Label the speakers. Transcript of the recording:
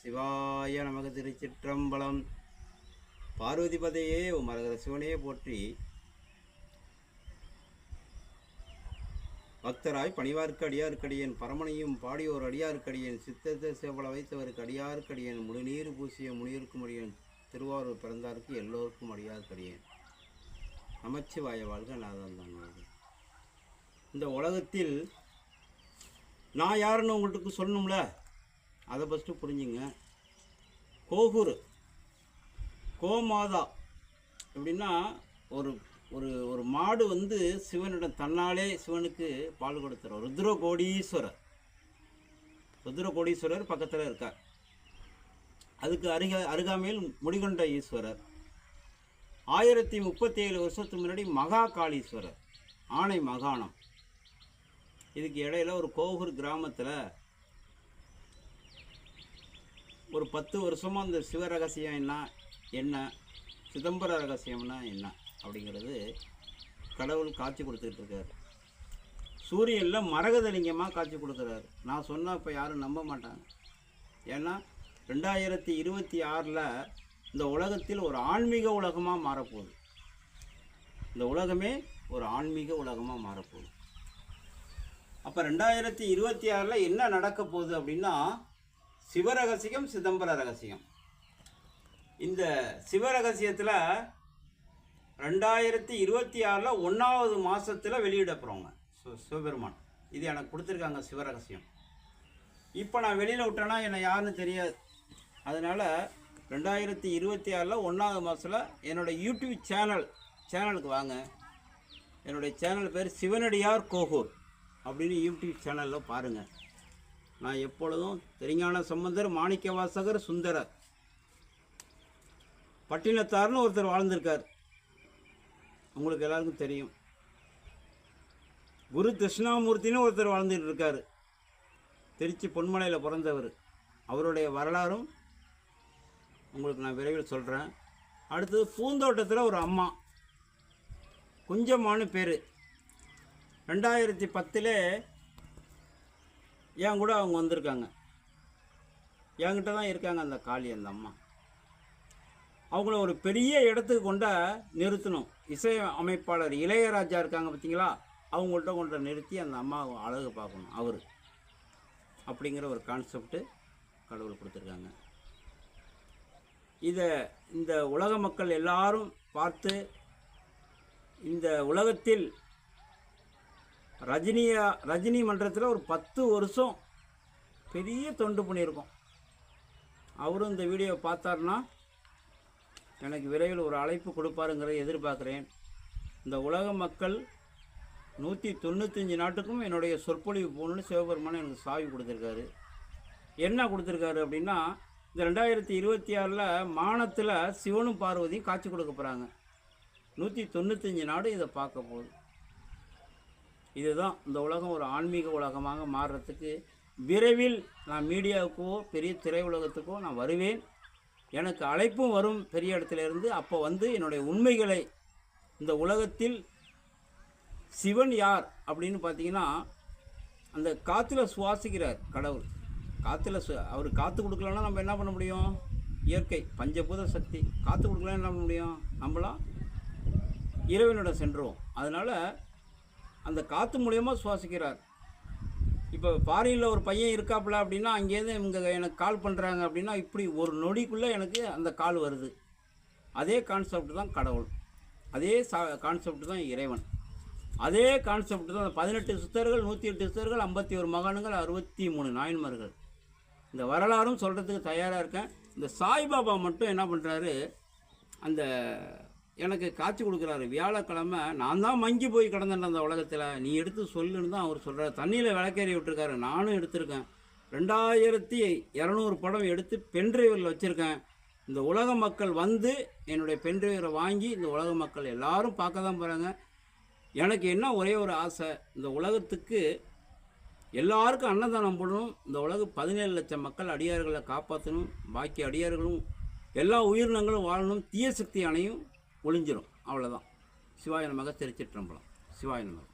Speaker 1: சிவாய நமக. திருச்சிற்றம்பலம். பார்வதிபதையே மரகத சிவனையே போற்றி. பக்தராய் பணிவார்க்கு அடியார்க்கடியேன், பரமனையும் பாடியோர் அடியார்க்கடியேன், சித்தத்தை சேவல வைத்தவருக்கு அடியார்க்கடியேன், முழுநீர் பூசிய முனியிருக்கும் அடியேன், திருவாரூர் பிறந்தாருக்கு எல்லோருக்கும் அடியார்க்கடியேன். நமச்சிவாய வாழ்க. நாதான் தான் வாழ்க. இந்த உலகத்தில் நான் யாருன்னு உங்களுக்கு சொல்லணும்ல, அதை ஃபஸ்ட்டு புரிஞ்சுங்க. கோகுரு கோமாதா எப்படின்னா, ஒரு ஒரு ஒரு மாடு வந்து சிவனிடம் தன்னாலே சிவனுக்கு பால் கொடுத்துரும். ருத்ரகோடீஸ்வரர், ருத்ரகோடீஸ்வரர் பக்கத்தில் இருக்கார். அதுக்கு அருகாமையில் முடிகொண்ட ஈஸ்வரர். 1037 வருஷத்துக்கு முன்னாடி மகா காளீஸ்வரர், ஆணை மகாணம். இதுக்கு இடையில ஒரு கோகூர் கிராமத்தில் ஒரு 10 வருஷமாக அந்த சிவ ரகசியம் என்ன சிதம்பர ரகசியம்னா என்ன அப்படிங்கிறது கடவுள் காட்சி கொடுத்துக்கிட்டு இருக்கார். சூரியனில் மரகதலிங்கமாக காட்சி கொடுக்குறாரு. நான் சொன்னால் இப்போ யாரும் நம்ப மாட்டாங்க. ஏன்னா 2026 இந்த உலகத்தில் ஒரு ஆன்மீக உலகமாக மாறப்போகுது. இந்த உலகமே ஒரு ஆன்மீக உலகமாக மாறப்போகுது. அப்போ 2026 என்ன நடக்க போகுது அப்படின்னா, சிவரகசியம், சிதம்பர ரகசியம். இந்த சிவரகசியத்தில் 2026 1வது மாதத்தில் வெளியிட போகிறவங்க சிவபெருமான். இது எனக்கு கொடுத்துருக்காங்க சிவரகசியம். இப்போ நான் வெளியில் விட்டேன்னா என்னை யாருன்னு தெரியாது. அதனால் 2026 1வது மாதத்தில் என்னோடய யூடியூப் சேனலுக்கு வாங்க. என்னுடைய சேனல் பேர் சிவனடியார் கோகூர் அப்படின்னு யூடியூப் சேனலில் பாருங்கள். நான் எப்பொழுதும் திருஞான சம்பந்தர், மாணிக்க வாசகர், சுந்தரர், பட்டினத்தார்னு ஒருத்தர் வாழ்ந்திருக்கார், உங்களுக்கு எல்லாருக்கும் தெரியும். குரு தட்சிணாமூர்த்தின்னு ஒருத்தர் வாழ்ந்துட்டு இருக்கார், திருச்சி பொன்மலையில் பிறந்தவர். அவருடைய வரலாறும் உங்களுக்கு நான் விரைவில் சொல்கிறேன். அடுத்தது பூந்தோட்டத்தில் ஒரு அம்மா, குஞ்சம்மான்னு பேர். 2010 என் கூட அவங்க வந்திருக்காங்க. என்கிட்ட தான் இருக்காங்க அந்த காளி, அந்த அம்மா. அவங்கள ஒரு பெரிய இடத்துக்கு கொண்ட நிறுத்தணும். இசை அமைப்பாளர் இளையராஜா இருக்காங்க பார்த்தீங்களா, அவங்கள்ட்ட கொண்ட நிறுத்தி அந்த அம்மா அழகு பார்க்கணும் அவர் அப்படிங்கிற ஒரு கான்செப்டு கடவுள் கொடுத்துருக்காங்க. இதை இந்த உலக மக்கள் எல்லாரும் பார்த்து, இந்த உலகத்தில் ரஜினி மன்றத்தில் ஒரு 10 வருஷம் பெரிய தொண்டு பண்ணியிருக்கோம். அவரும் இந்த வீடியோவை பார்த்தாருன்னா எனக்கு விரைவில் ஒரு அழைப்பு கொடுப்பாருங்கிறத எதிர்பார்க்குறேன். இந்த உலக மக்கள் 195 நாட்டுக்கும் என்னுடைய சொற்பொழிவு போகணுன்னு சிவபெருமான் எனக்கு சாவி கொடுத்துருக்காரு. என்ன கொடுத்துருக்காரு அப்படின்னா, இந்த 2026 மானத்தில் சிவனும் பார்வதியும் காட்சி கொடுக்க போகிறாங்க. 195 நாடு இதை பார்க்க போகுது. இதுதான் இந்த உலகம் ஒரு ஆன்மீக உலகமாக மாறுறதுக்கு விரைவில் நான் மீடியாவுக்கோ பெரிய திரையுலகத்துக்கோ நான் வருவேன். எனக்கு அழைப்பும் வரும் பெரிய இடத்துல இருந்து. அப்போ வந்து என்னுடைய உண்மைகளை, இந்த உலகத்தில் சிவன் யார் அப்படின்னு பார்த்தீங்கன்னா, அந்த காற்றுல சுவாசிக்கிறார் கடவுள். காற்றுல அவர் காற்று கொடுக்கலன்னா நம்ம என்ன பண்ண முடியும்? இயற்கை பஞ்சபூத சக்தி. காற்று கொடுக்கலாம் என்ன பண்ண முடியும்? நம்மளாம் இறைவனிடம் சென்றுவோம். அதனால் அந்த காற்று மூலியமாக சுவாசிக்கிறார். இப்போ ஃபாரினில் ஒரு பையன் இருக்காப்புல அப்படின்னா, அங்கேருந்து இவங்க எனக்கு கால் பண்ணுறாங்க அப்படின்னா, இப்படி ஒரு நொடிக்குள்ளே எனக்கு அந்த கால் வருது. அதே கான்செப்ட் தான் கடவுள், அதே கான்செப்ட் தான் இறைவன், அதே கான்செப்ட் தான் 18 சித்தர்கள், 108 சித்தர்கள், 51 மகான்கள், 63 நாயன்மார்கள். இந்த வரலாறும் சொல்கிறதுக்கு தயாராக இருக்கேன். இந்த சாய்பாபா மட்டும் என்ன பண்ணுறாரு, அந்த எனக்கு காட்சி கொடுக்குறாரு. வியாழக்கிழமை நான் தான் மங்கி போய் கிடந்தேன் அந்த உலகத்தில், நீ எடுத்து சொல்லுன்னு தான் அவர் சொல்கிறார். தண்ணியில் விளக்கேறி விட்டுருக்காரு. நானும் எடுத்திருக்கேன். 2200 படம் எடுத்து பென்ட்ரைவரில் வச்சுருக்கேன். இந்த உலக மக்கள் வந்து என்னுடைய பென்ட்ரைவரை வாங்கி இந்த உலக மக்கள் எல்லோரும் பார்க்க தான் போகிறாங்க. எனக்கு என்ன ஒரே ஒரு ஆசை, இந்த உலகத்துக்கு எல்லாருக்கும் அன்னதானம் போடணும். இந்த உலகம் 17 லட்சம் மக்கள் அடியார்களை காப்பாற்றணும். பாக்கி அடியார்களும் எல்லா உயிரினங்களும் வாழணும். தீய சக்தி அணையும் ஒளிஞ்சிடும். அவ்வளோதான். சிவாய நமக. திருச்சிற்றம்பலம். சிவாய நமக.